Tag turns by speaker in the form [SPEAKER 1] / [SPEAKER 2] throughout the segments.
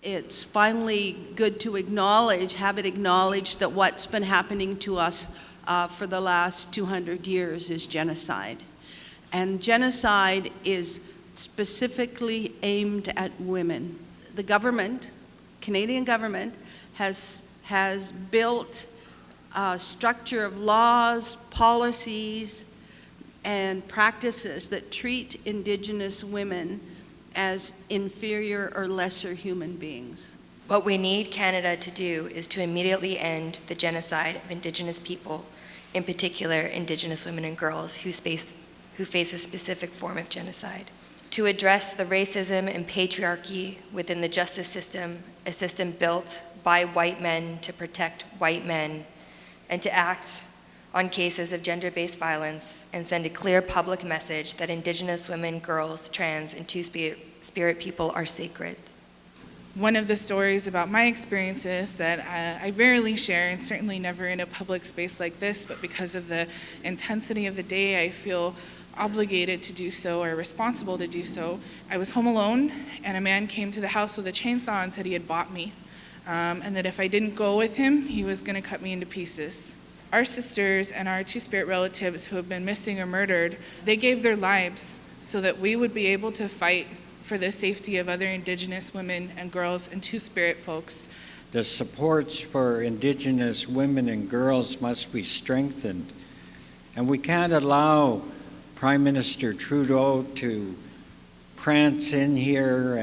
[SPEAKER 1] It's finally good to have it acknowledged that what's been happening to us for the last 200 years is genocide. And genocide is specifically aimed at women. The government, Canadian government, has built a structure of laws, policies, and practices that treat Indigenous women as inferior or lesser human beings.
[SPEAKER 2] What we need Canada to do is to immediately end the genocide of Indigenous people, in particular Indigenous women and girls who face a specific form of genocide. To address the racism and patriarchy within the justice system, a system built by white men to protect white men, and to act on cases of gender-based violence and send a clear public message that Indigenous women, girls, trans, and two-spirit people are sacred.
[SPEAKER 3] One of the stories about my experiences that I rarely share, and certainly never in a public space like this, but because of the intensity of the day, I feel obligated to do so or responsible to do so. I was home alone, and a man came to the house with a chainsaw and said he had bought me, and that if I didn't go with him, he was going to cut me into pieces. Our sisters and our two-spirit relatives who have been missing or murdered, they gave their lives so that we would be able to fight for the safety of other Indigenous women and girls and two-spirit folks.
[SPEAKER 4] The supports for Indigenous women and girls must be strengthened, and we can't allow Prime Minister Trudeau to prance in here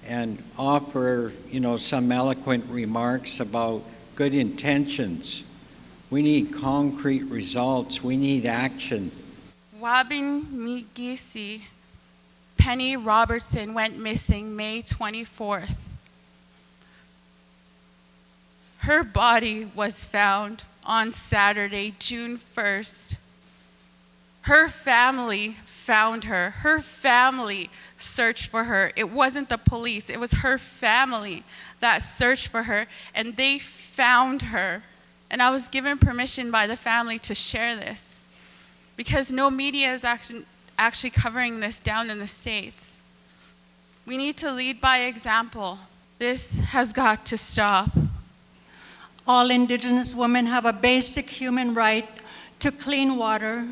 [SPEAKER 4] and offer, some eloquent remarks about good intentions. We need concrete results. We need action.
[SPEAKER 5] Wabin Migisi, Penny Robertson went missing May 24th. Her body was found on Saturday, June 1st. Her family found her. Her family searched for her. It wasn't the police, it was her family that searched for her, and they found her. And I was given permission by the family to share this because no media is actually covering this down in the States. We need to lead by example. This has got to stop.
[SPEAKER 6] All Indigenous women have a basic human right to clean water,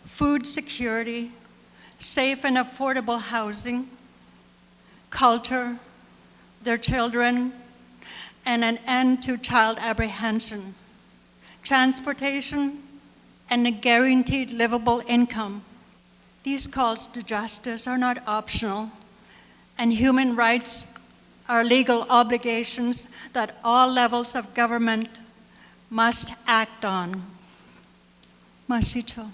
[SPEAKER 6] food security, safe and affordable housing, culture, their children, and an end to child apprehension, transportation, and a guaranteed livable income. These calls to justice are not optional, and human rights are legal obligations that all levels of government must act on. Masicho.